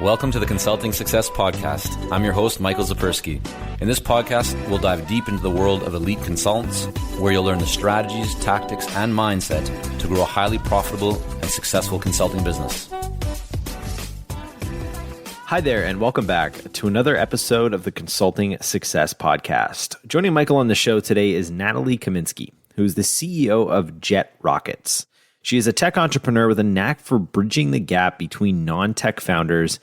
Welcome to the Consulting Success Podcast. I'm your host, Michael Zipursky. In this podcast, we'll dive deep into the world of elite consultants, where you'll learn the strategies, tactics, and mindset to grow a highly profitable and successful consulting business. Hi there, and welcome back to another episode of the Consulting Success Podcast. Joining Michael on the show today is Natalie Kaminski, who's the CEO of JetRockets. She is a tech entrepreneur with a knack for bridging the gap between non-tech founders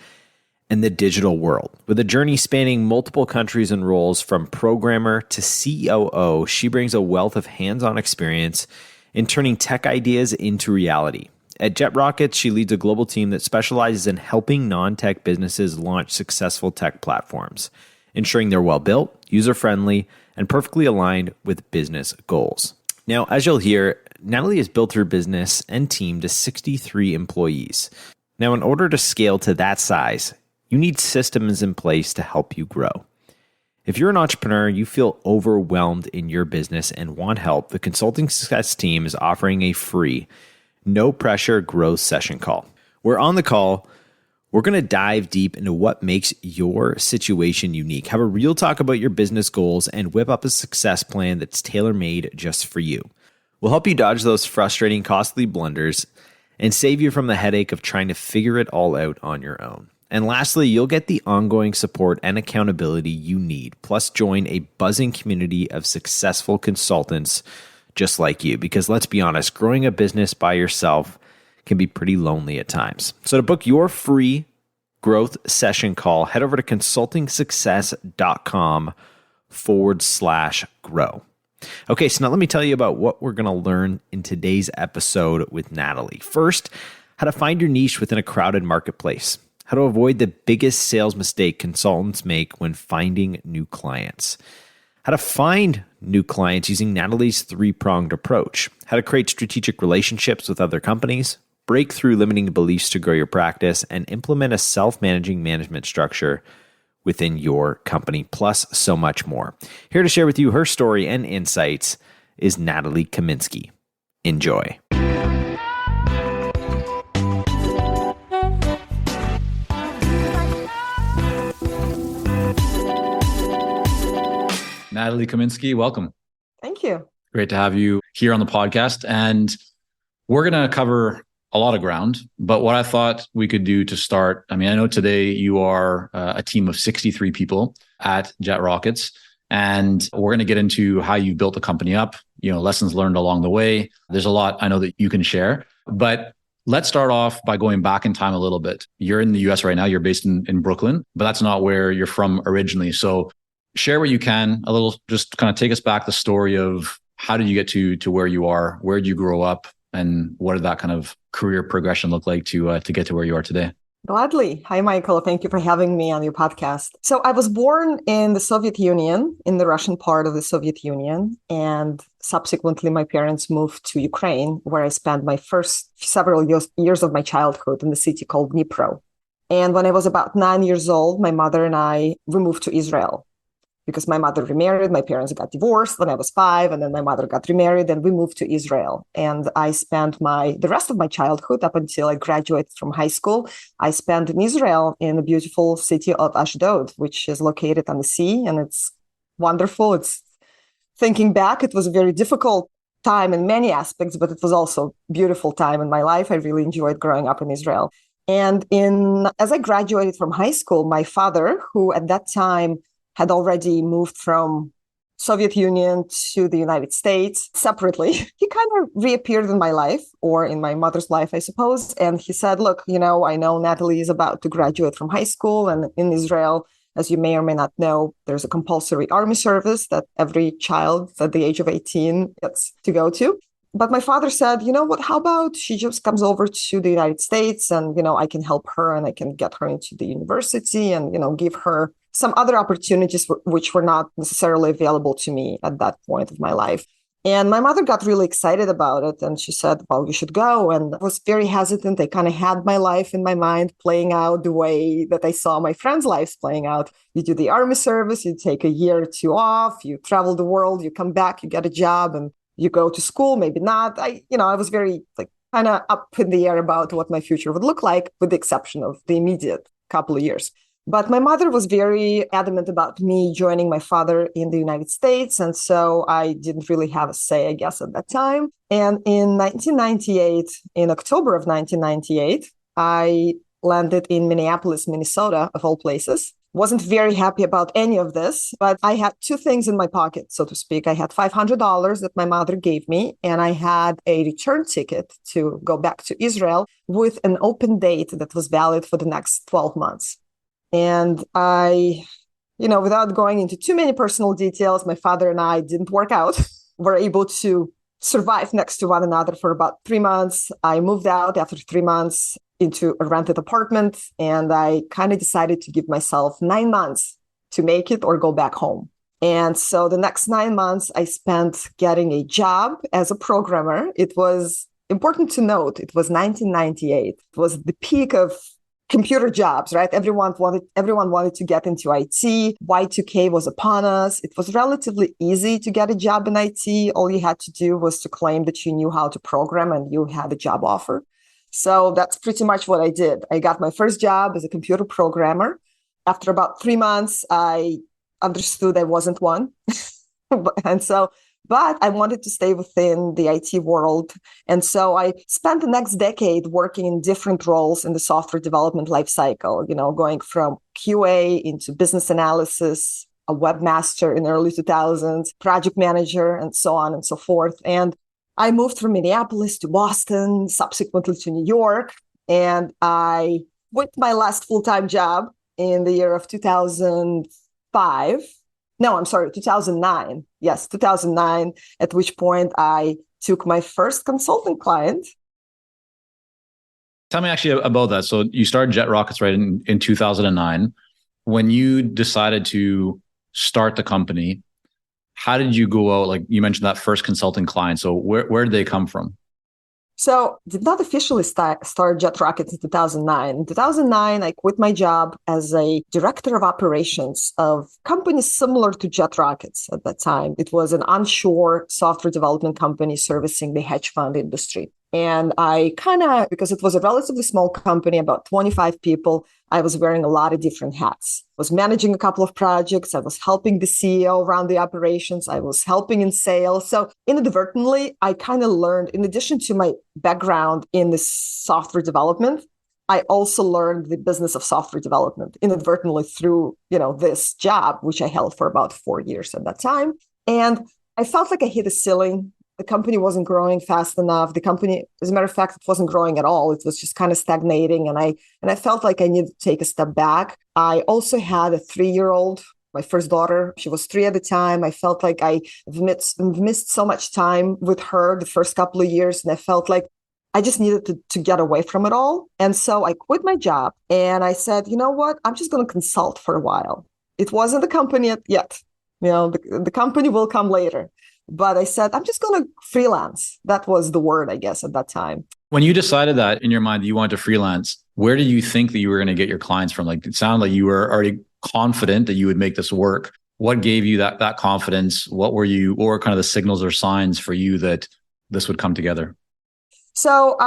and the digital world. With a journey spanning multiple countries and roles from programmer to COO, she brings a wealth of hands-on experience in turning tech ideas into reality. At JetRockets, she leads a global team that specializes in helping non-tech businesses launch successful tech platforms, ensuring they're well-built, user-friendly, and perfectly aligned with business goals. Now, as you'll hear, Natalie has built her business and team to 63 employees. Now, in order to scale to that size, you need systems in place to help you grow. If you're an entrepreneur, you feel overwhelmed in your business and want help, the Consulting Success team is offering a free, no-pressure growth session call. We're on the call. We're going to dive deep into what makes your situation unique, have a real talk about your business goals, and whip up a success plan that's tailor-made just for you. We'll help you dodge those frustrating, costly blunders and save you from the headache of trying to figure it all out on your own. And lastly, you'll get the ongoing support and accountability you need, plus join a buzzing community of successful consultants just like you. Because let's be honest, growing a business by yourself can be pretty lonely at times. So to book your free growth session call, head over to consultingsuccess.com/grow. Okay, so now let me tell you about what we're going to learn in today's episode with Natalie. First, how to find your niche within a crowded marketplace, how to avoid the biggest sales mistake consultants make when finding new clients, how to find new clients using Natalie's three-pronged approach, how to create strategic relationships with other companies, break through limiting beliefs to grow your practice, and implement a self-managing management structure within your company, plus so much more. Here to share with you her story and insights is Natalie Kaminski. Enjoy. Natalie Kaminski, welcome. Thank you. Great to have you here on the podcast. And we're going to cover a lot of ground, but what I thought we could do to start, I know today you are a team of 63 people at JetRockets, and we're going to get into how you built the company up, lessons learned along the way. There's a lot I know that you can share, but let's start off by going back in time a little bit. You're in the US right now, you're based in Brooklyn, but that's not where you're from originally. So share what you can, a little, just kind of take us back the story of how did you get to where you are? Where did you grow up? And what did that kind of career progression look like to get to where you are today? Gladly. Hi, Michael. Thank you for having me on your podcast. So I was born in the Soviet Union, in the Russian part of the Soviet Union. And subsequently, my parents moved to Ukraine, where I spent my first several years of my childhood in the city called Dnipro. And when I was about 9 years old, my mother and we moved to Israel. Because my mother remarried, my parents got divorced when I was 5, and then my mother got remarried, and we moved to Israel. And I spent the rest of my childhood up until I graduated from high school. I spent in Israel in the beautiful city of Ashdod, which is located on the sea, and it's wonderful. Thinking back, it was a very difficult time in many aspects, but it was also a beautiful time in my life. I really enjoyed growing up in Israel. And as I graduated from high school, my father, who at that time had already moved from Soviet Union to the United States separately. He kind of reappeared in my life, or in my mother's life, I suppose. And he said, look, I know Natalie is about to graduate from high school. And in Israel, as you may or may not know, there's a compulsory army service that every child at the age of 18 gets to go to. But my father said, you know what, how about she just comes over to the United States and, I can help her and I can get her into the university and, give her some other opportunities which were not necessarily available to me at that point of my life. And my mother got really excited about it. And she said, well, you should go. And I was very hesitant. I kind of had my life in my mind playing out the way that I saw my friends' lives playing out. You do the army service, you take a year or two off, you travel the world, you come back, you get a job, and you go to school, maybe not. I was very kind of up in the air about what my future would look like, with the exception of the immediate couple of years. But my mother was very adamant about me joining my father in the United States. And so I didn't really have a say, I guess, at that time. And in 1998, in October of 1998, I landed in Minneapolis, Minnesota, of all places. Wasn't very happy about any of this, but I had two things in my pocket, so to speak. I had $500 that my mother gave me, and I had a return ticket to go back to Israel with an open date that was valid for the next 12 months. And I, without going into too many personal details, my father and I didn't work out. We're able to survive next to one another for about 3 months. I moved out after 3 months into a rented apartment, and I kind of decided to give myself 9 months to make it or go back home. And so the next 9 months I spent getting a job as a programmer. It was important to note, it was 1998. It was the peak of computer jobs, right? Everyone wanted to get into IT. Y2K was upon us. It was relatively easy to get a job in IT. All you had to do was to claim that you knew how to program and you had a job offer. So that's pretty much what I did. I got my first job as a computer programmer. After about 3 months, I understood I wasn't one. But I wanted to stay within the IT world. And so I spent the next decade working in different roles in the software development lifecycle, going from QA into business analysis, a webmaster in the early 2000s, project manager, and so on and so forth. And I moved from Minneapolis to Boston, subsequently to New York. And I quit my last full-time job in the year of 2005. No, I'm sorry, 2009. Yes, 2009, at which point I took my first consulting client. Tell me actually about that. So you started JetRockets, right, in 2009. When you decided to start the company, how did you go out? Like you mentioned that first consulting client. So where did they come from? So did not officially start JetRockets in 2009. In 2009, I quit my job as a director of operations of companies similar to JetRockets at that time. It was an onshore software development company servicing the hedge fund industry. And I because it was a relatively small company, about 25 people, I was wearing a lot of different hats. I was managing a couple of projects. I was helping the CEO run the operations. I was helping in sales. So inadvertently, I kind of learned, in addition to my background in the software development, I also learned the business of software development inadvertently through, this job, which I held for about 4 years at that time. And I felt like I hit a ceiling. The company wasn't growing fast enough. The company, as a matter of fact, it wasn't growing at all. It was just kind of stagnating. And I felt like I needed to take a step back. I also had a 3-year-old, my first daughter. She was 3 at the time. I felt like I missed so much time with her the first couple of years. And I felt like I just needed to get away from it all. And so I quit my job and I said, you know what? I'm just going to consult for a while. It wasn't the company yet. The company will come later. But I said, I'm just going to freelance. That was the word, I guess, at that time. When you decided that in your mind that you wanted to freelance, where did you think that you were going to get your clients from? Like, it sounded like you were already confident that you would make this work. What gave you that confidence? What were kind of the signals or signs for you that this would come together? So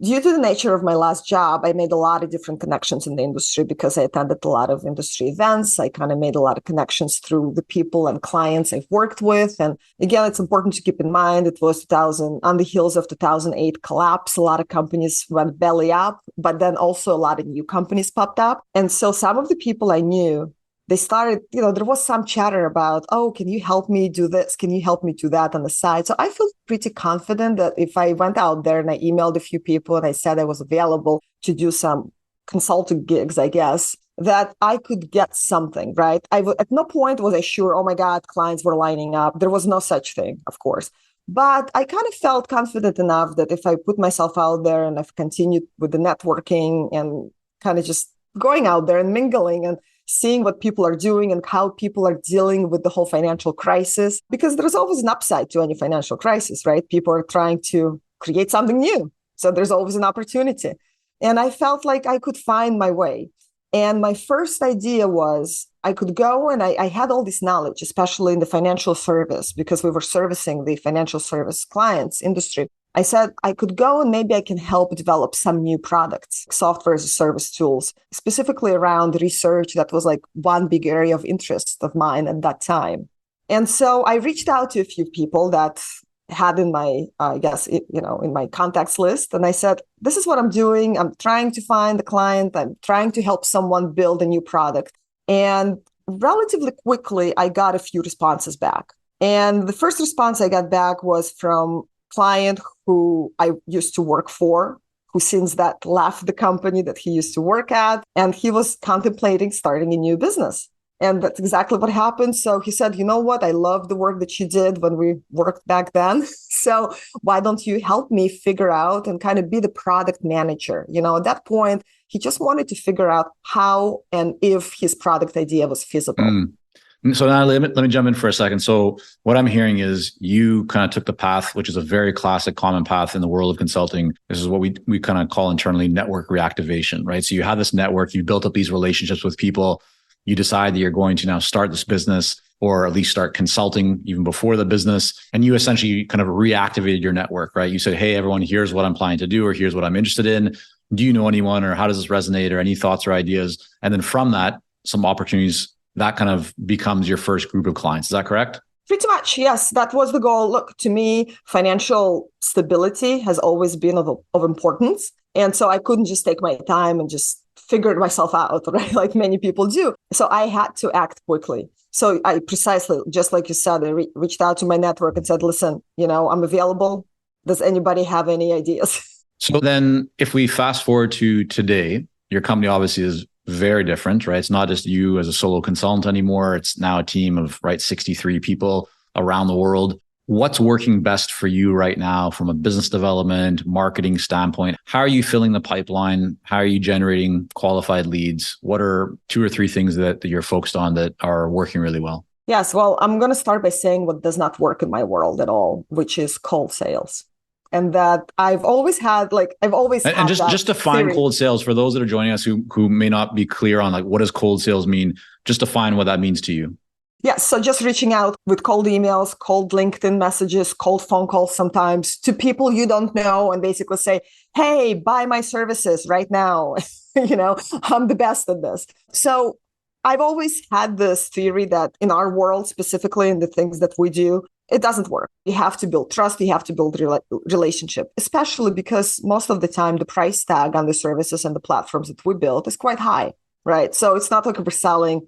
due to the nature of my last job, I made a lot of different connections in the industry because I attended a lot of industry events. I kind of made a lot of connections through the people and clients I've worked with. And again, it's important to keep in mind, it was 2000, on the heels of 2008 collapse. A lot of companies went belly up, but then also a lot of new companies popped up. And so some of the people I knew, they started, there was some chatter about, oh, can you help me do this? Can you help me do that on the side? So I feel pretty confident that if I went out there and I emailed a few people and I said I was available to do some consulting gigs, I guess, that I could get something, right? At no point was I sure, oh my God, clients were lining up. There was no such thing, of course. But I kind of felt confident enough that if I put myself out there and I've continued with the networking and kind of just going out there and mingling and seeing what people are doing and how people are dealing with the whole financial crisis, because there's always an upside to any financial crisis, right? People are trying to create something new. So there's always an opportunity. And I felt like I could find my way. And my first idea was I could go and I had all this knowledge, especially in the financial service, because we were servicing the financial service clients industry. I said I could go and maybe I can help develop some new products, software as a service tools, specifically around research. That was like one big area of interest of mine at that time. And so I reached out to a few people that had in my, in my contacts list. And I said, this is what I'm doing. I'm trying to find a client. I'm trying to help someone build a new product. And relatively quickly, I got a few responses back. And the first response I got back was from client who I used to work for, who since that left the company that he used to work at, and he was contemplating starting a new business. And that's exactly what happened. So he said, you know what? I love the work that you did when we worked back then. So why don't you help me figure out and kind of be the product manager? At that point, he just wanted to figure out how and if his product idea was feasible. So now let me jump in for a second. So what I'm hearing is you kind of took the path, which is a very classic common path in the world of consulting. This is what we kind of call internally network reactivation, right? So you have this network, you built up these relationships with people, you decide that you're going to now start this business or at least start consulting even before the business. And you essentially kind of reactivated your network, right? You said, hey, everyone, here's what I'm planning to do, or here's what I'm interested in. Do you know anyone, or how does this resonate, or any thoughts or ideas? And then from that, some opportunities, that kind of becomes your first group of clients. Is that correct? Pretty much, yes. That was the goal. Look, to me, financial stability has always been of importance. And so I couldn't just take my time and just figure it myself out, right? Like many people do. So I had to act quickly. So I precisely, just like you said, I reached out to my network and said, listen, I'm available. Does anybody have any ideas? So then if we fast forward to today, your company obviously is very different, right? It's not just you as a solo consultant anymore. It's now a team of 63 people around the world. What's working best for you right now from a business development, marketing standpoint? How are you filling the pipeline? How are you generating qualified leads? What are 2 or 3 things that you're focused on that are working really well? Yes. Well, I'm going to start by saying what does not work in my world at all, which is cold sales. And that I've always had, and just define cold sales for those that are joining us who may not be clear on what does cold sales mean. Just define what that means to you. Yes. So just reaching out with cold emails, cold LinkedIn messages, cold phone calls sometimes to people you don't know and basically say, hey, buy my services right now. I'm the best at this. So I've always had this theory that in our world, specifically in the things that we do, it doesn't work. You have to build trust. You have to build relationship, especially because most of the time the price tag on the services and the platforms that we build is quite high, right? So it's not like we're selling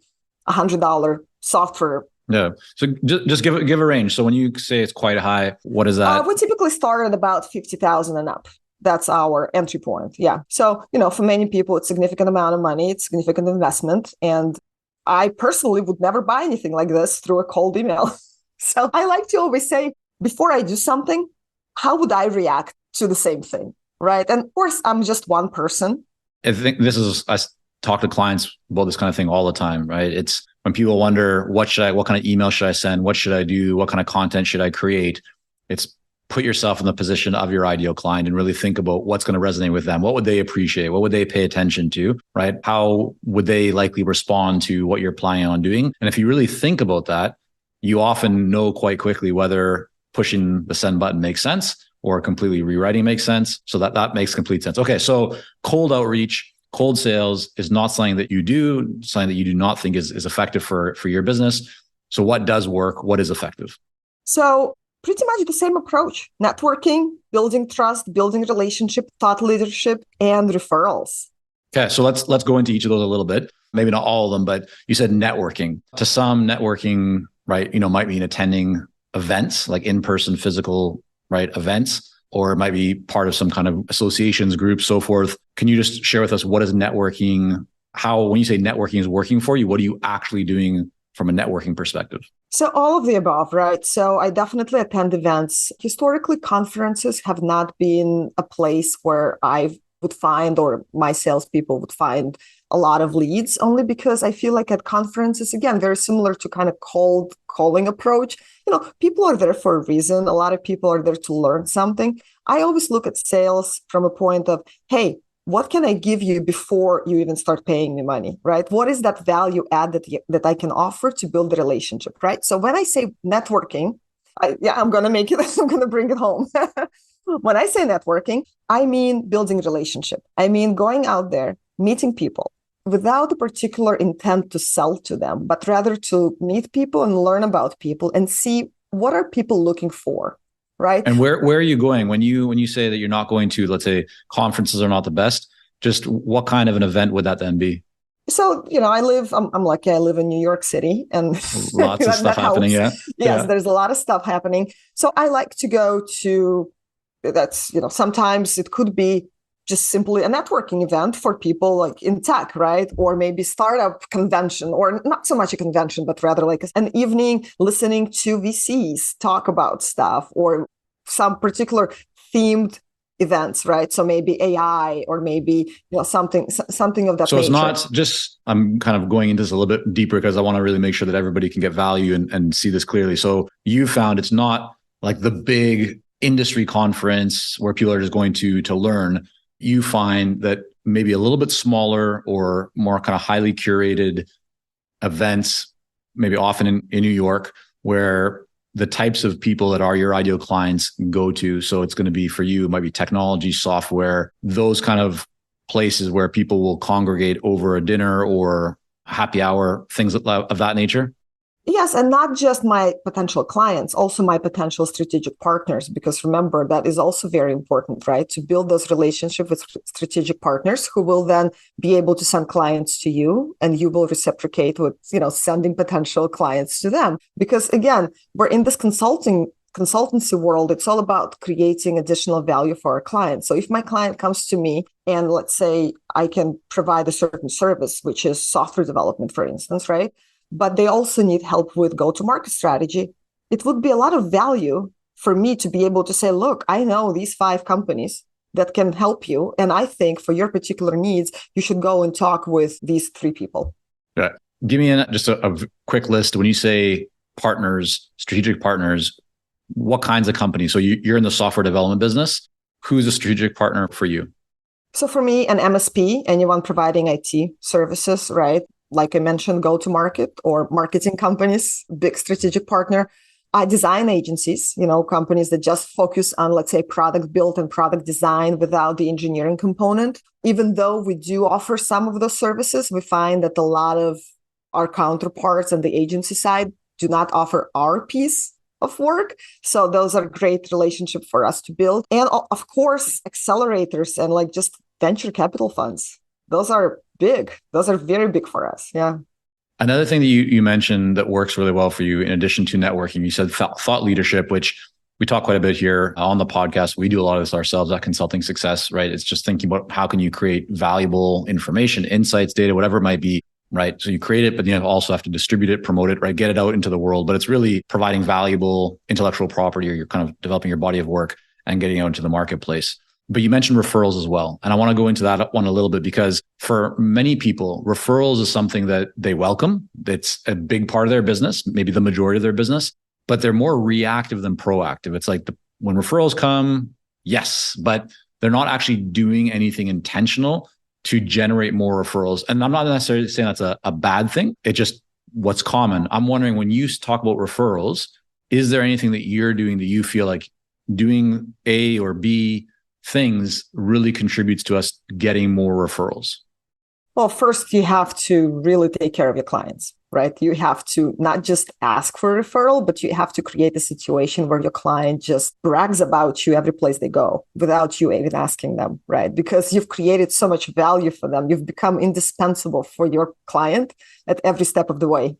$100 software. Yeah. So just give a range. So when you say it's quite high, what is that? We typically start at about 50,000 and up. That's our entry point. Yeah. So, for many people, it's a significant amount of money. It's significant investment. And I personally would never buy anything like this through a cold email. So I like to always say, before I do something, how would I react to the same thing, right? And of course, I'm just one person. I think I talk to clients about this kind of thing all the time, right? It's when people wonder, what kind of email should I send? What should I do? What kind of content should I create? It's put yourself in the position of your ideal client and really think about what's going to resonate with them. What would they appreciate? What would they pay attention to, right? How would they likely respond to what you're planning on doing? And if you really think about that, you often know quite quickly whether pushing the send button makes sense or completely rewriting makes sense. So that makes complete sense. Okay, so cold outreach, cold sales is not something that you do, something that you do not think is effective for your business. So what does work? What is effective? So pretty much the same approach: networking, building trust, building relationship, thought leadership, and referrals. Okay, so let's go into each of those a little bit. Maybe not all of them, but you said networking. To some, networking, right, might mean attending events, like in-person physical, right, events, or it might be part of some kind of associations, groups, so forth. Can you just share with us what is networking? When you say networking is working for you, what are you actually doing from a networking perspective? So all of the above, right? So I definitely attend events. Historically, conferences have not been a place where I would find, or my salespeople would find, a lot of leads, only because I feel like at conferences, again, very similar to kind of cold calling approach. People are there for a reason. A lot of people are there to learn something. I always look at sales from a point of, hey, what can I give you before you even start paying me money, right? What is that value add that I can offer to build the relationship, right? So when I say networking, I'm going to make it, I'm going to bring it home. When I say networking, I mean building relationship. I mean going out there, meeting people without a particular intent to sell to them, but rather to meet people and learn about people and see what are people looking for, right? And where are you going when you say that you're not going to, let's say, conferences are not the best? Just what kind of an event would that then be? So, I'm lucky I live in New York City and lots of stuff happening. Yeah. Yes, there's a lot of stuff happening. So I like to go to, sometimes it could be just simply a networking event for people like in tech, right? Or maybe startup convention, or not so much a convention, but rather like an evening listening to VCs talk about stuff, or some particular themed events, right? So maybe AI, or maybe something of that so nature. It's not just, I'm kind of going into this a little bit deeper because I want to really make sure that everybody can get value and see this clearly. So you found it's not like the big industry conference where people are just going to learn. You find that maybe a little bit smaller or more kind of highly curated events, maybe often in New York, where the types of people that are your ideal clients go to. So it's going to be for you, it might be technology, software, those kind of places where people will congregate over a dinner or happy hour, things of that nature. Yes, and not just my potential clients, also my potential strategic partners, because remember, that is also very important, right? To build those relationships with strategic partners who will then be able to send clients to you, and you will reciprocate with, sending potential clients to them. Because again, we're in this consultancy world. It's all about creating additional value for our clients. So if my client comes to me and let's say I can provide a certain service, which is software development, for instance, right? But they also need help with go-to-market strategy. It would be a lot of value for me to be able to say, look, I know these 5 companies that can help you. And I think for your particular needs, you should go and talk with these 3 people. Yeah. Give me just a quick list. When you say partners, strategic partners, what kinds of companies? So you're in the software development business. Who's a strategic partner for you? So for me, an MSP, anyone providing IT services, right? Like I mentioned, go-to-market or marketing companies, big strategic partner. Design agencies, companies that just focus on, let's say, product build and product design without the engineering component. Even though we do offer some of those services, we find that a lot of our counterparts on the agency side do not offer our piece of work. So those are great relationships for us to build. And of course, accelerators and like just venture capital funds. Those are big. Those are very big for us. Yeah. Another thing that you mentioned that works really well for you, in addition to networking, you said thought leadership, which we talk quite a bit here on the podcast. We do a lot of this ourselves at Consulting Success, right? It's just thinking about how can you create valuable information, insights, data, whatever it might be, right? So you create it, but you also have to distribute it, promote it, right? Get it out into the world. But it's really providing valuable intellectual property, or you're kind of developing your body of work and getting out into the marketplace. But you mentioned referrals as well. And I want to go into that one a little bit, because for many people, referrals is something that they welcome. It's a big part of their business, maybe the majority of their business, but they're more reactive than proactive. It's like when referrals come, yes, but they're not actually doing anything intentional to generate more referrals. And I'm not necessarily saying that's a bad thing. It's just what's common. I'm wondering, when you talk about referrals, is there anything that you're doing that you feel like doing A or B things really contributes to us getting more referrals? Well, first, you have to really take care of your clients, right? You have to not just ask for a referral, but you have to create a situation where your client just brags about you every place they go without you even asking them, right? Because you've created so much value for them. You've become indispensable for your client at every step of the way.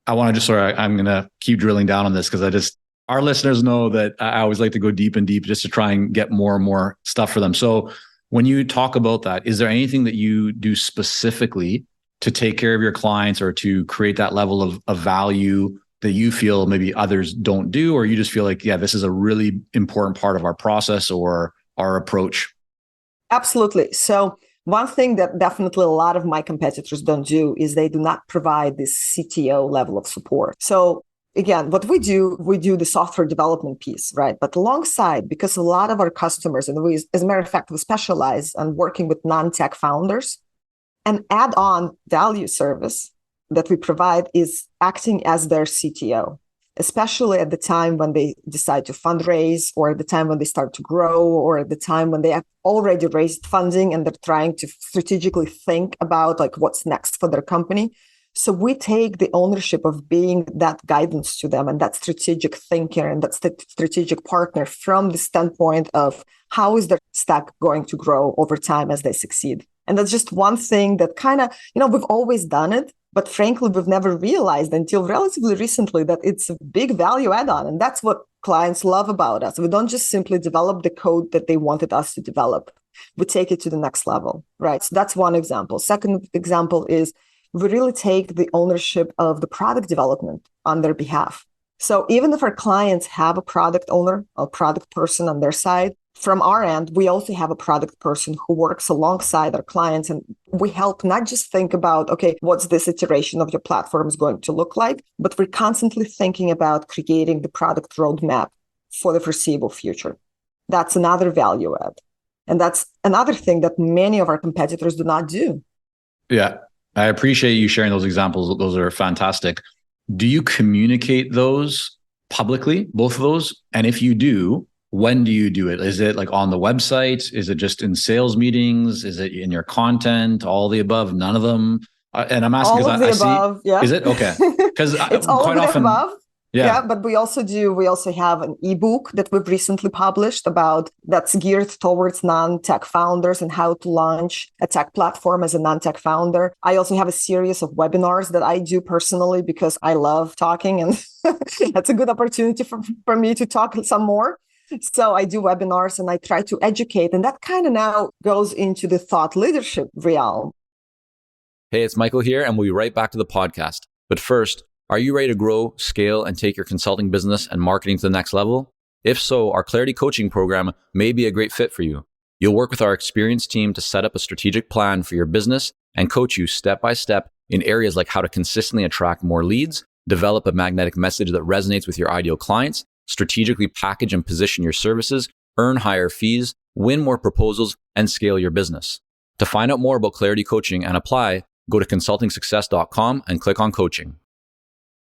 I want to just I'm going to keep drilling down on this, because our listeners know that I always like to go deep and deep just to try and get more and more stuff for them. So when you talk about that, is there anything that you do specifically to take care of your clients or to create that level of value that you feel maybe others don't do, or you just feel like, yeah, this is a really important part of our process or our approach? Absolutely. So one thing that definitely a lot of my competitors don't do is they do not provide this CTO level of support. So again, what we do the software development piece, right? But alongside, because a lot of our customers, and we, as a matter of fact, we specialize on working with non-tech founders, an add-on value service that we provide is acting as their CTO. especially at the time when they decide to fundraise, or at the time when they start to grow, or at the time when they have already raised funding and they're trying to strategically think about like what's next for their company. So we take the ownership of being that guidance to them and that strategic thinker and that strategic partner from the standpoint of how is their stack going to grow over time as they succeed. And that's just one thing that kind of, we've always done it, but frankly, we've never realized until relatively recently that it's a big value add-on. And that's what clients love about us. We don't just simply develop the code that they wanted us to develop. We take it to the next level, right? So that's one example. Second example is we really take the ownership of the product development on their behalf. So even if our clients have a product owner, a product person on their side, from our end, we also have a product person who works alongside our clients. And we help not just think about, okay, what's this iteration of your platform is going to look like, but we're constantly thinking about creating the product roadmap for the foreseeable future. That's another value add. And that's another thing that many of our competitors do not do. Yeah. I appreciate you sharing those examples. Those are fantastic. Do you communicate those publicly, both of those? And if you do, when do you do it? Is it like on the website? Is it just in sales meetings? Is it in your content? All the above? None of them? And I'm asking because I see. Yeah. Is it? Okay. Because it's all quite of the often, above. Yeah. Yeah, but we also have an ebook that we've recently published that's geared towards non-tech founders and how to launch a tech platform as a non-tech founder. I also have a series of webinars that I do personally because I love talking, and that's a good opportunity for me to talk some more. So I do webinars and I try to educate, and that kind of now goes into the thought leadership realm. Hey, it's Michael here, and we'll be right back to the podcast. But first, are you ready to grow, scale, and take your consulting business and marketing to the next level? If so, our Clarity Coaching program may be a great fit for you. You'll work with our experienced team to set up a strategic plan for your business and coach you step by step in areas like how to consistently attract more leads, develop a magnetic message that resonates with your ideal clients, strategically package and position your services, earn higher fees, win more proposals, and scale your business. To find out more about Clarity Coaching and apply, go to consultingsuccess.com and click on coaching.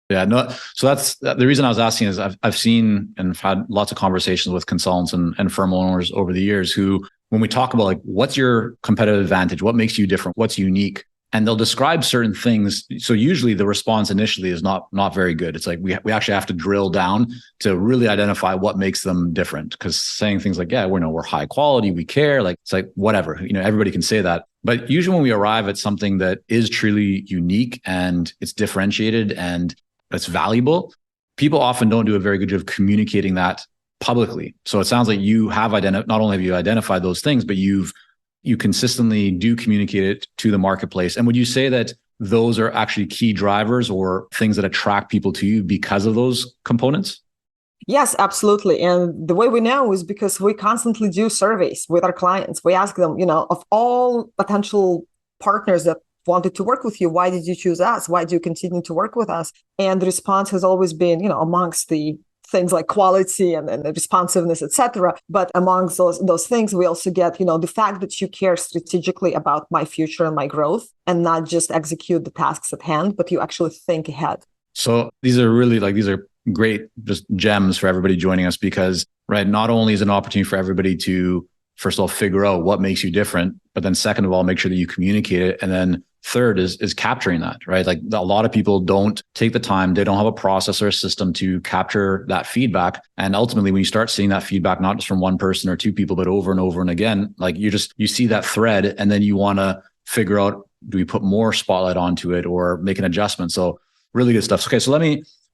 Yeah, no. So that's the reason I was asking is I've seen and I've had lots of conversations with consultants and firm owners over the years who, when we talk about like, what's your competitive advantage? What makes you different? What's unique? And they'll describe certain things. So usually the response initially is not very good. It's like we actually have to drill down to really identify what makes them different. Because saying things like, yeah, we're high quality, we care, like it's like whatever, everybody can say that. But usually when we arrive at something that is truly unique and it's differentiated and it's valuable, people often don't do a very good job of communicating that publicly. So it sounds like you have not only have you identified those things, but you consistently do communicate it to the marketplace. And would you say that those are actually key drivers or things that attract people to you because of those components? Yes, absolutely. And the way we know is because we constantly do surveys with our clients. We ask them, of all potential partners that wanted to work with you, why did you choose us? Why do you continue to work with us? And the response has always been, amongst the things like quality and the responsiveness, etc. But amongst those things, we also get, the fact that you care strategically about my future and my growth and not just execute the tasks at hand, but you actually think ahead. So these are great just gems for everybody joining us because, right, not only is it an opportunity for everybody to, first of all, figure out what makes you different, but then second of all, make sure that you communicate it. And then third is capturing that, right? Like a lot of people don't take the time. They don't have a process or a system to capture that feedback. And ultimately, when you start seeing that feedback, not just from one person or two people, but over and over and again, like you see that thread and then you want to figure out, do we put more spotlight onto it or make an adjustment? So really good stuff. Okay. So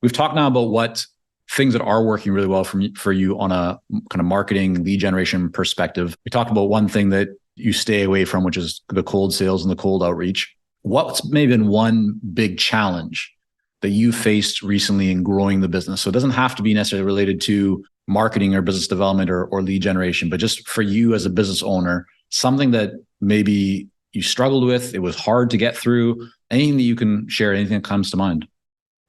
we've talked now about what things that are working really well for you on a kind of marketing lead generation perspective. We talked about one thing that you stay away from, which is the cold sales and the cold outreach. What's maybe been one big challenge that you faced recently in growing the business? So it doesn't have to be necessarily related to marketing or business development or lead generation, but just for you as a business owner, something that maybe you struggled with, it was hard to get through, anything that you can share, anything that comes to mind.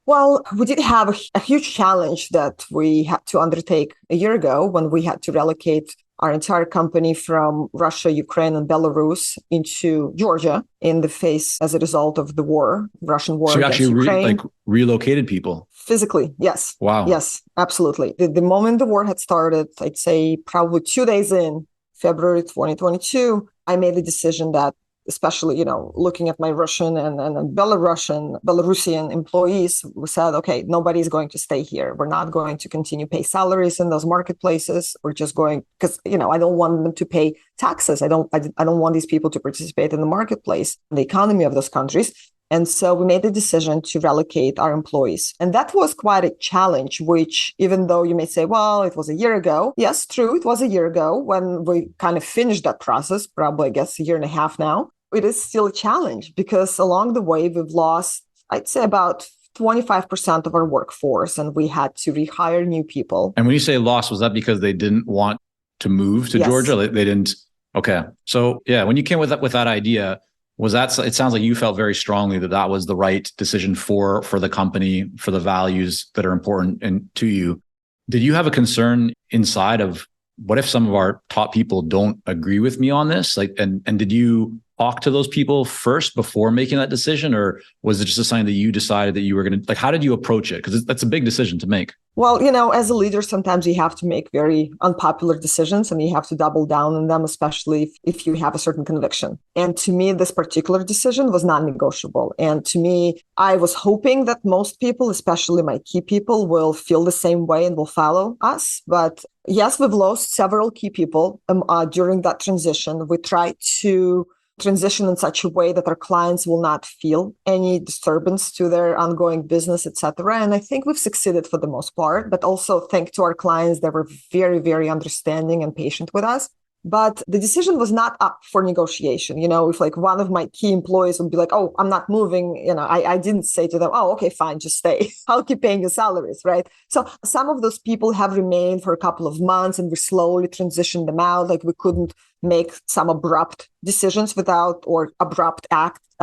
Well, we did have a huge challenge that we had to undertake a year ago when we had to relocate our entire company from Russia, Ukraine, and Belarus into Georgia in the face as a result of the war, Russian war So you against actually Ukraine. Relocated people? Physically, yes. Wow. Yes, absolutely. The moment the war had started, I'd say probably 2 days in, February 2022, I made the decision that, especially, looking at my Russian and Belarusian employees, we said, okay, nobody's going to stay here. We're not going to continue pay salaries in those marketplaces. We're just going, because, I don't want them to pay taxes. I don't want these people to participate in the marketplace, the economy of those countries. And so we made the decision to relocate our employees. And that was quite a challenge, which, even though you may say, well, it was a year ago. Yes, true. It was a year ago when we kind of finished that process, probably, I guess, a year and a half now. It is still a challenge because along the way, we've lost, I'd say, about 25% of our workforce, and we had to rehire new people. And when you say lost, was that because they didn't want to move to Georgia? They didn't. Okay. So yeah, when you came with that idea, it sounds like you felt very strongly that was the right decision for the company, for the values that are important to you. Did you have a concern inside of, what if some of our top people don't agree with me on this? And did you talk to those people first before making that decision? Or was it just a sign that you decided that you were going to, how did you approach it? Because that's a big decision to make. Well, as a leader, sometimes you have to make very unpopular decisions and you have to double down on them, especially if you have a certain conviction. And to me, this particular decision was non-negotiable. And to me, I was hoping that most people, especially my key people, will feel the same way and will follow us. But yes, we've lost several key people during that transition. We tried to transition in such a way that our clients will not feel any disturbance to their ongoing business, etc. And I think we've succeeded for the most part, but also thanks to our clients, they were very, very understanding and patient with us. But the decision was not up for negotiation. If one of my key employees would be like, oh, I'm not moving, I didn't say to them, oh, okay, fine, just stay. I'll keep paying your salaries, right? So some of those people have remained for a couple of months and we slowly transitioned them out. We couldn't make some abrupt decisions or abrupt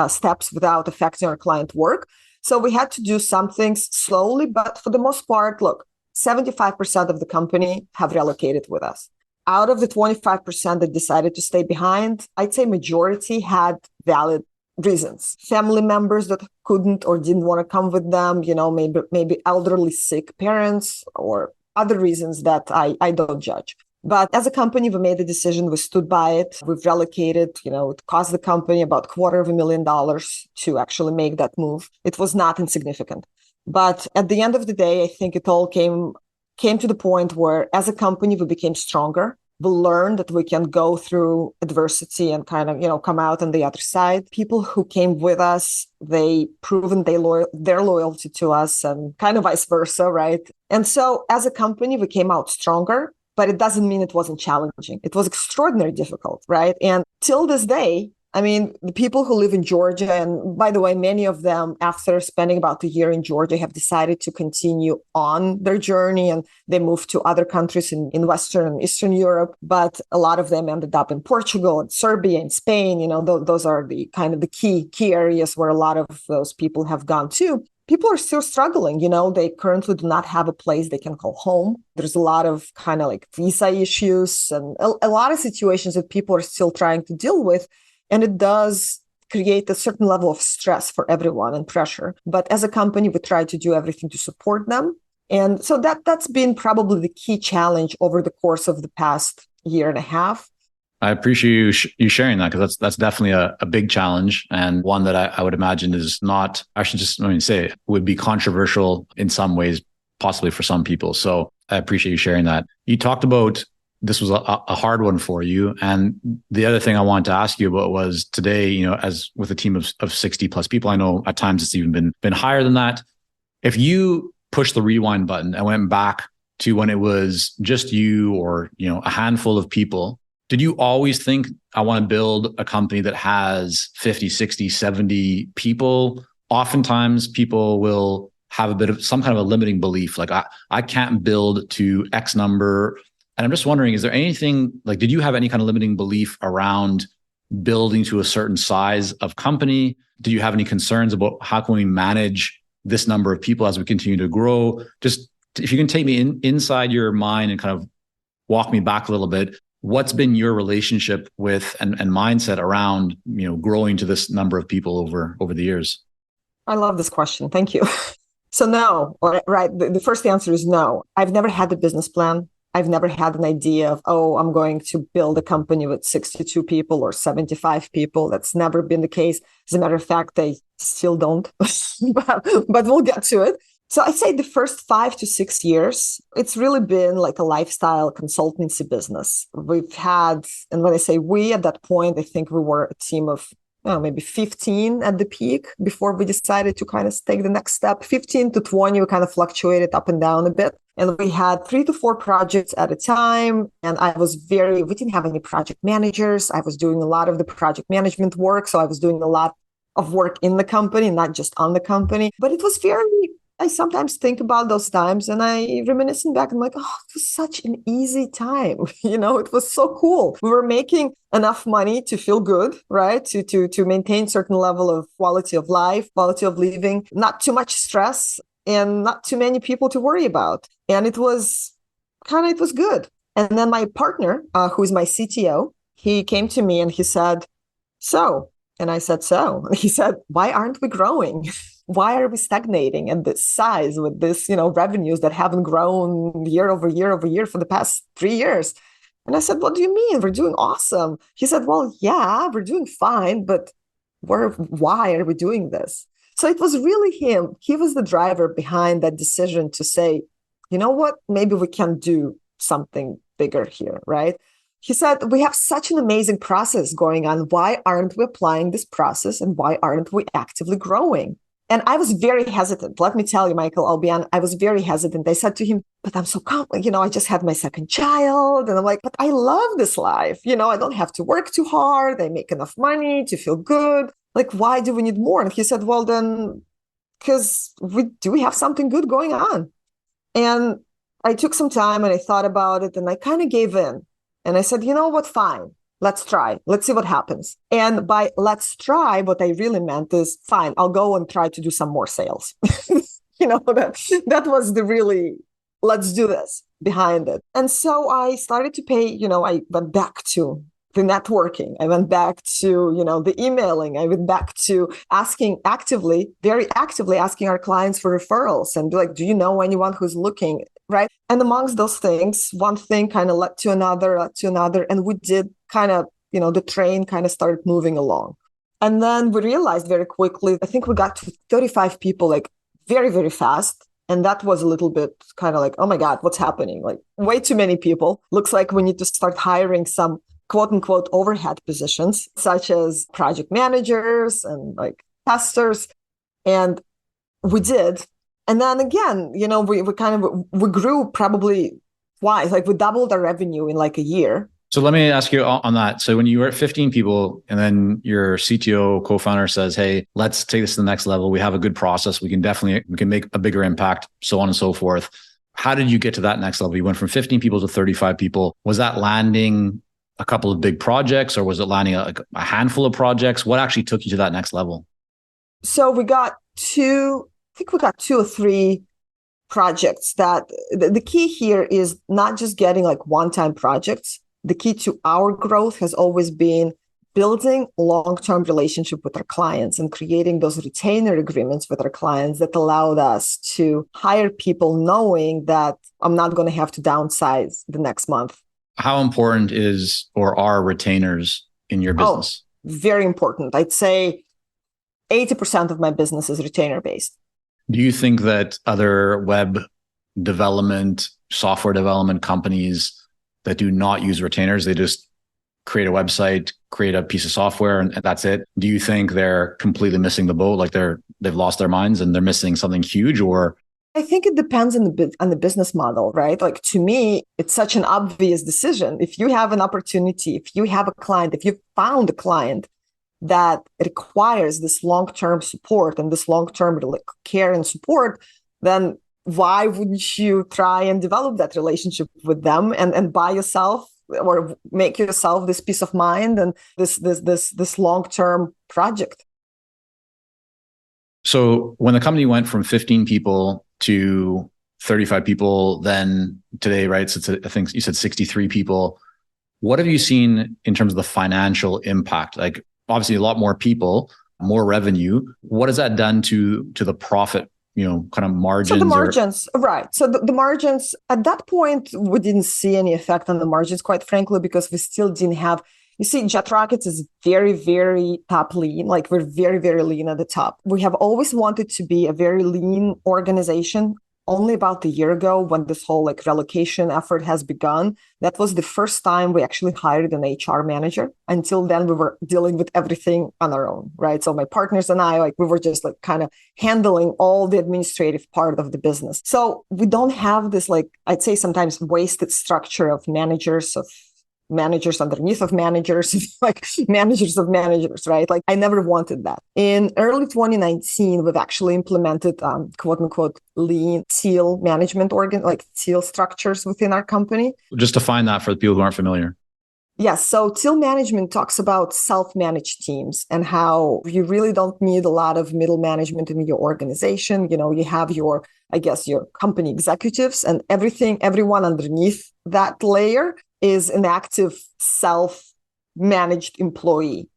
steps without affecting our client work. So we had to do some things slowly, but for the most part, look, 75% of the company have relocated with us. Out of the 25% that decided to stay behind, I'd say majority had valid reasons. Family members that couldn't or didn't want to come with them, maybe elderly sick parents or other reasons that I don't judge. But as a company, we made the decision, we stood by it, we've relocated, it cost the company about $250,000 to actually make that move. It was not insignificant. But at the end of the day, I think it all came to the point where as a company, we became stronger. We learned that we can go through adversity and kind of, come out on the other side. People who came with us, they proven their loyalty to us and kind of vice versa, right? And so as a company, we came out stronger, but it doesn't mean it wasn't challenging. It was extraordinarily difficult, right? And till this day, the people who live in Georgia, and by the way, many of them, after spending about a year in Georgia, have decided to continue on their journey and they moved to other countries in Western and Eastern Europe. But a lot of them ended up in Portugal and Serbia and Spain. Those are the kind of the key areas where a lot of those people have gone to. People are still struggling. They currently do not have a place they can call home. There's a lot of kind of visa issues and a lot of situations that people are still trying to deal with. And it does create a certain level of stress for everyone and pressure. But as a company, we try to do everything to support them. And so that's been probably the key challenge over the course of the past year and a half. I appreciate you sharing that, because that's definitely a big challenge, and one that I would imagine is not, I should just say, would be controversial in some ways, possibly for some people. So I appreciate you sharing that. You talked about this was a hard one for you. And the other thing I wanted to ask you about was today, as with a team of 60 plus people, I know at times it's even been higher than that. If you push the rewind button and went back to when it was just you or, a handful of people, did you always think, I want to build a company that has 50, 60, 70 people? Oftentimes people will have a bit of some kind of a limiting belief. I can't build to X number. And I'm just wondering, is there anything, did you have any kind of limiting belief around building to a certain size of company? Do you have any concerns about how can we manage this number of people as we continue to grow? Just if you can take me inside your mind and kind of walk me back a little bit. What's been your relationship with and mindset around, growing to this number of people over the years? I love this question. Thank you. So no, right. The first answer is no. I've never had a business plan. I've never had an idea of, I'm going to build a company with 62 people or 75 people. That's never been the case. As a matter of fact, I still don't, but we'll get to it. So I'd say the first 5 to 6 years, it's really been like a lifestyle consultancy business. We've had, and when I say we, at that point, I think we were a team of maybe 15 at the peak before we decided to kind of take the next step. 15 to 20, we kind of fluctuated up and down a bit. And we had 3 to 4 projects at a time. And we didn't have any project managers. I was doing a lot of the project management work. So I was doing a lot of work in the company, not just on the company. But it was I sometimes think about those times and I reminiscing back and I'm like, it was such an easy time. It was so cool. We were making enough money to feel good, right? To maintain certain level of quality of life, quality of living, not too much stress and not too many people to worry about. And it was good. And then my partner, who is my CTO, he came to me and he said, so, and I said, so, and he said, why aren't we growing? Why are we stagnating at this size with this, revenues that haven't grown year over year over year for the past 3 years? And I said, what do you mean? We're doing awesome. He said, well, yeah, we're doing fine, but why are we doing this? So it was really him. He was the driver behind that decision to say, you know what, maybe we can do something bigger here, right? He said, we have such an amazing process going on. Why aren't we applying this process? And why aren't we actively growing? And I was very hesitant. Let me tell you, Michael, I'll be honest, I was very hesitant. I said to him, but I'm so confident, I just had my second child. And I'm like, but I love this life. I don't have to work too hard. I make enough money to feel good. Like, why do we need more? And he said, well, then, because we have something good going on. And I took some time and I thought about it and I kind of gave in. And I said, you know what, fine. Let's try. Let's see what happens. And by let's try, what I really meant is, fine, I'll go and try to do some more sales. That was the really, let's do this behind it. And so I started to pay, I went back to the networking. I went back to, the emailing. I went back to very actively asking our clients for referrals and be like, do you know anyone who's looking? Right. And amongst those things, one thing kind of led to another. And we did kind of, the train kind of started moving along. And then we realized very quickly, I think we got to 35 people, like very, very fast. And that was a little bit kind of like, oh my God, what's happening? Like way too many people. Looks like we need to start hiring some quote unquote overhead positions, such as project managers and like testers. And we did. And then again, we grew probably twice, like we doubled our revenue in like a year. So let me ask you on that. So when you were at 15 people and then your CTO co-founder says, hey, let's take this to the next level. We have a good process. We can make a bigger impact, so on and so forth. How did you get to that next level? You went from 15 people to 35 people. Was that landing a couple of big projects or was it landing a handful of projects? What actually took you to that next level? So we got two or three projects that the key here is not just getting like one-time projects. The key to our growth has always been building long-term relationship with our clients and creating those retainer agreements with our clients that allowed us to hire people knowing that I'm not going to have to downsize the next month. How important is or are retainers in your business? Very important. I'd say 80% of my business is retainer based. Do you think that other web development, software development companies that do not use retainers, they just create a website, create a piece of software, and that's it? Do you think they're completely missing the boat? Like they've lost their minds and they're missing something huge? Or I think it depends on the business model, right? Like to me, it's such an obvious decision. If you have an opportunity, if you have a client, if you found a client that requires this long-term support and this long-term care and support, then why wouldn't you try and develop that relationship with them and buy yourself or make yourself this peace of mind and this long-term project? So when the company went from 15 people to 35 people, then today, right? So I think you said 63 people. What have you seen in terms of the financial impact? Like obviously a lot more people, more revenue. What has that done to the profit, kind of margins? So the margins, right. So the margins, at that point, we didn't see any effect on the margins, quite frankly, because we still didn't have, you see, JetRockets is very, very top lean. Like we're very, very lean at the top. We have always wanted to be a very lean organization. Only about a year ago, when this whole relocation effort has begun, that was the first time we actually hired an HR manager. Until then, we were dealing with everything on our own, right? So my partners and I, we were just kind of handling all the administrative part of the business. So we don't have this, I'd say sometimes wasted structure of managers underneath of managers, managers of managers, right? I never wanted that. In early 2019, we've actually implemented quote unquote lean teal management teal structures within our company. Just define that for the people who aren't familiar. Yes. So teal management talks about self-managed teams and how you really don't need a lot of middle management in your organization. You have your company executives and everyone underneath that layer is an active self-managed employee.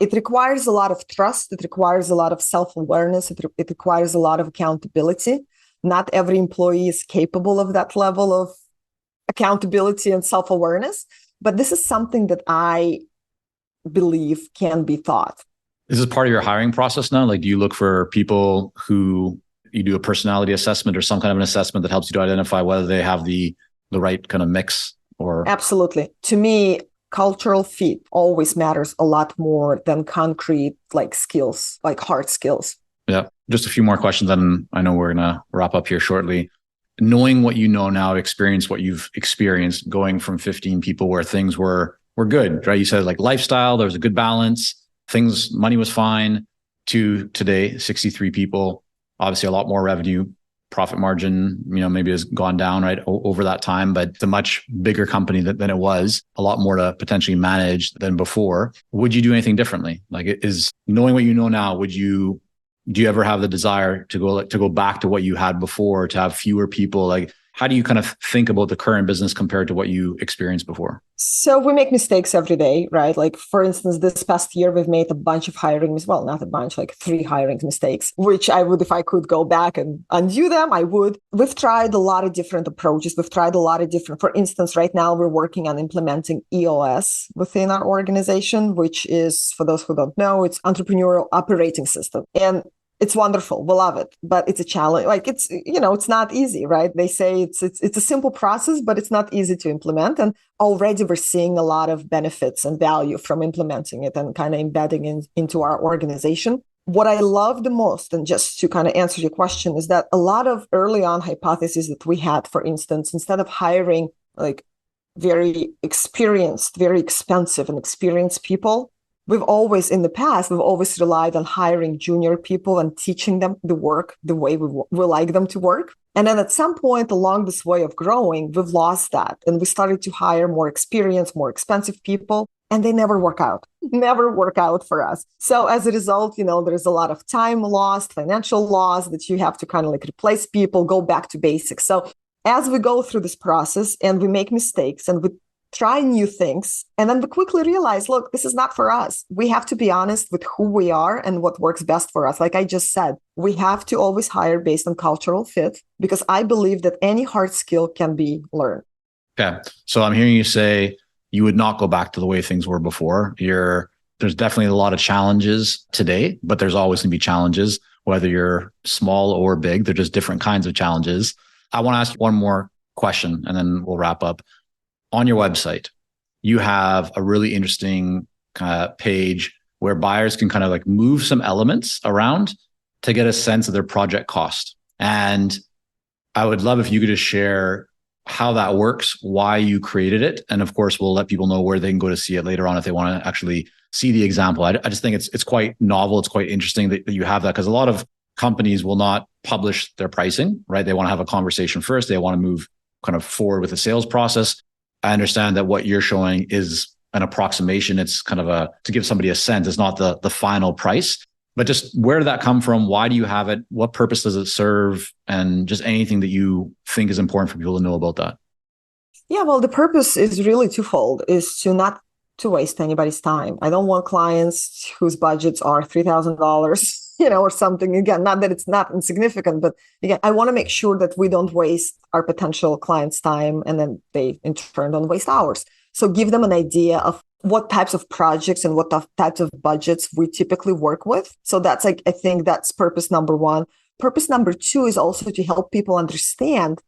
It requires a lot of trust. It requires a lot of self-awareness. It requires a lot of accountability. Not every employee is capable of that level of accountability and self-awareness, but this is something that I believe can be taught. Is this part of your hiring process now? Do you look for people who you do a personality assessment or some kind of an assessment that helps you to identify whether they have the right kind of mix? Or absolutely. To me, cultural fit always matters a lot more than concrete skills, hard skills. Yeah. Just a few more questions, and I know we're going to wrap up here shortly. Knowing what you know now, experience what you've experienced, going from 15 people where things were good, right? You said lifestyle, there was a good balance, money was fine, to today, 63 people, obviously a lot more revenue. Profit margin, maybe has gone down right over that time, but it's a much bigger company than it was, a lot more to potentially manage than before. Would you do anything differently? Is knowing what you know now, do you ever have the desire to go back to what you had before, to have fewer people? How do you kind of think about the current business compared to what you experienced before? So we make mistakes every day, right? For instance, this past year, we've made a bunch of not a bunch, 3 hiring mistakes, which I would, if I could go back and undo them, I would. We've tried a lot of different approaches. For instance, right now we're working on implementing EOS within our organization, which is, for those who don't know, it's entrepreneurial operating system. And it's wonderful. We love it, but it's a challenge. It's not easy, right? They say it's a simple process, but it's not easy to implement. And already we're seeing a lot of benefits and value from implementing it and kind of embedding into our organization. What I love the most, and just to kind of answer your question, is that a lot of early on hypotheses that we had, for instance, instead of hiring very experienced, very expensive and experienced people, we've always relied on hiring junior people and teaching them the work the way we like them to work. And then at some point along this way of growing, we've lost that. And we started to hire more experienced, more expensive people, and they never work out for us. So as a result, there's a lot of time lost, financial loss, that you have to kind of replace people, go back to basics. So as we go through this process and we make mistakes and we try new things, and then we quickly realize, look, this is not for us. We have to be honest with who we are and what works best for us. Like I just said, we have to always hire based on cultural fit, because I believe that any hard skill can be learned. Okay. So I'm hearing you say you would not go back to the way things were before. There's definitely a lot of challenges today, but there's always going to be challenges, whether you're small or big. They're just different kinds of challenges. I want to ask one more question and then we'll wrap up. On your website, you have a really interesting page where buyers can kind of move some elements around to get a sense of their project cost. And I would love if you could just share how that works, why you created it. And of course, we'll let people know where they can go to see it later on if they want to actually see the example. I just think it's quite novel. It's quite interesting that you have that, because a lot of companies will not publish their pricing, right? They want to have a conversation first. They want to move kind of forward with the sales process. I understand that what you're showing is an approximation. It's kind of to give somebody a sense. It's not the final price, but just where did that come from? Why do you have it? What purpose does it serve? And just anything that you think is important for people to know about that. Yeah, well, the purpose is really twofold, is to not to waste anybody's time. I don't want clients whose budgets are $3,000, or something. Again, not that it's not insignificant, but again, I want to make sure that we don't waste our potential clients' time and then they in turn don't waste ours. So give them an idea of what types of projects and what types of budgets we typically work with. So that's I think that's purpose number one. Purpose number two is also to help people understand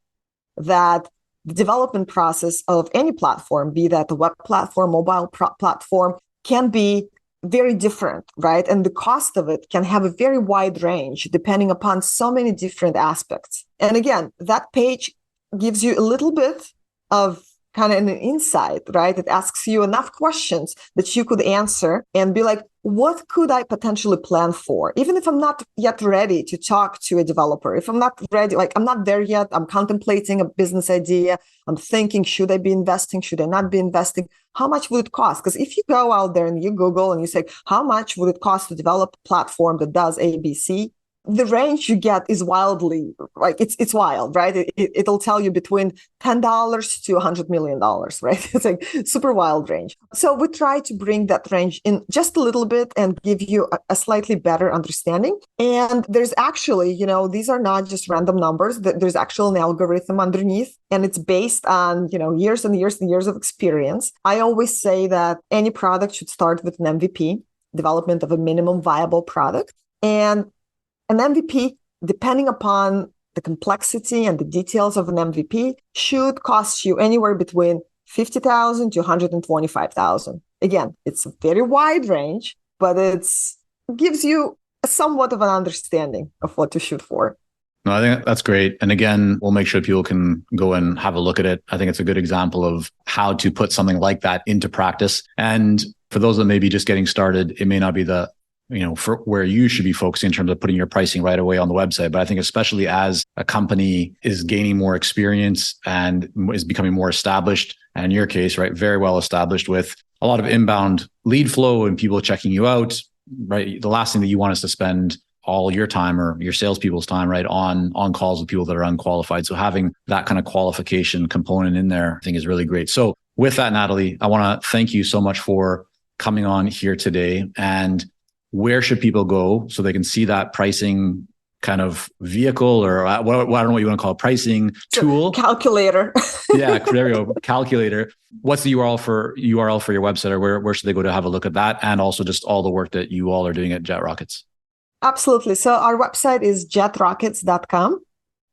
that the development process of any platform, be that a web platform, mobile platform, can be very different, right? And the cost of it can have a very wide range depending upon so many different aspects. And again, that page gives you a little bit of kind of an insight, right? It asks you enough questions that you could answer and be like, what could I potentially plan for? Even if I'm not yet ready to talk to a developer, if I'm not ready, like I'm not there yet, I'm contemplating a business idea. I'm thinking, should I be investing? Should I not be investing? How much would it cost? Because if you go out there and you Google and you say, how much would it cost to develop a platform that does ABC? The range you get is wildly, like it's wild, right? It'll tell you between $10 to $100 million, right? It's like super wild range. So we try to bring that range in just a little bit and give you a slightly better understanding. And there's actually, these are not just random numbers. There's actually an algorithm underneath, and it's based on, years and years and years of experience. I always say that any product should start with an MVP, development of a minimum viable product. And an MVP, depending upon the complexity and the details of an MVP, should cost you anywhere between $50,000 to $125,000. Again, it's a very wide range, but it gives you somewhat of an understanding of what to shoot for. No, I think that's great. And again, we'll make sure people can go and have a look at it. I think it's a good example of how to put something like that into practice. And for those that may be just getting started, it may not be the for where you should be focusing in terms of putting your pricing right away on the website. But I think especially as a company is gaining more experience and is becoming more established, and in your case, right, very well established with a lot of inbound lead flow and people checking you out, right? The last thing that you want is to spend all your time or your salespeople's time, right, on calls with people that are unqualified. So having that kind of qualification component in there, I think is really great. So with that, Natalie, I want to thank you so much for coming on here today. And where should people go so they can see that pricing kind of vehicle, or I don't know what you want to call it, pricing tool? Calculator. Yeah, there we go. Calculator. What's the URL for your website, or where should they go to have a look at that? And also just all the work that you all are doing at JetRockets. Absolutely. So our website is JetRockets.com.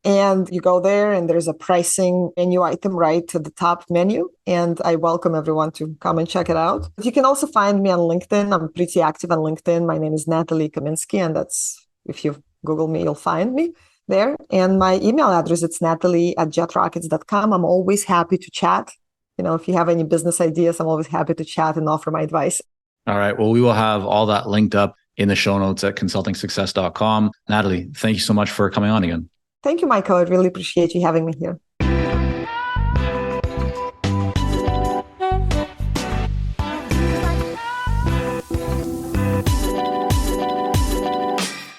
And you go there and there's a pricing menu item right to the top menu. And I welcome everyone to come and check it out. You can also find me on LinkedIn. I'm pretty active on LinkedIn. My name is Natalie Kaminski. And that's, if you Google me, you'll find me there. And my email address, it's natalie@jetrockets.com. I'm always happy to chat. If you have any business ideas, I'm always happy to chat and offer my advice. All right. Well, we will have all that linked up in the show notes at consultingsuccess.com. Natalie, thank you so much for coming on again. Thank you, Michael. I really appreciate you having me here.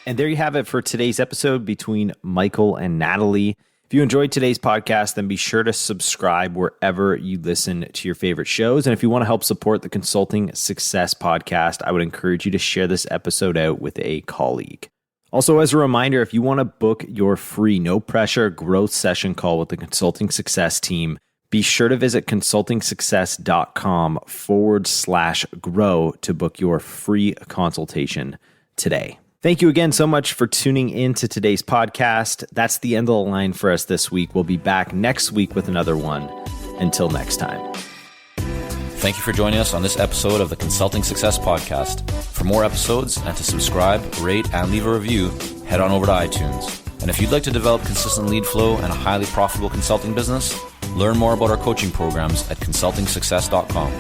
And there you have it for today's episode between Michael and Natalie. If you enjoyed today's podcast, then be sure to subscribe wherever you listen to your favorite shows. And if you want to help support the Consulting Success Podcast, I would encourage you to share this episode out with a colleague. Also, as a reminder, if you want to book your free no pressure growth session call with the Consulting Success team, be sure to visit consultingsuccess.com/grow to book your free consultation today. Thank you again so much for tuning in to today's podcast. That's the end of the line for us this week. We'll be back next week with another one. Until next time. Thank you for joining us on this episode of the Consulting Success Podcast. For more episodes and to subscribe, rate, and leave a review, head on over to iTunes. And if you'd like to develop consistent lead flow and a highly profitable consulting business, learn more about our coaching programs at consultingsuccess.com.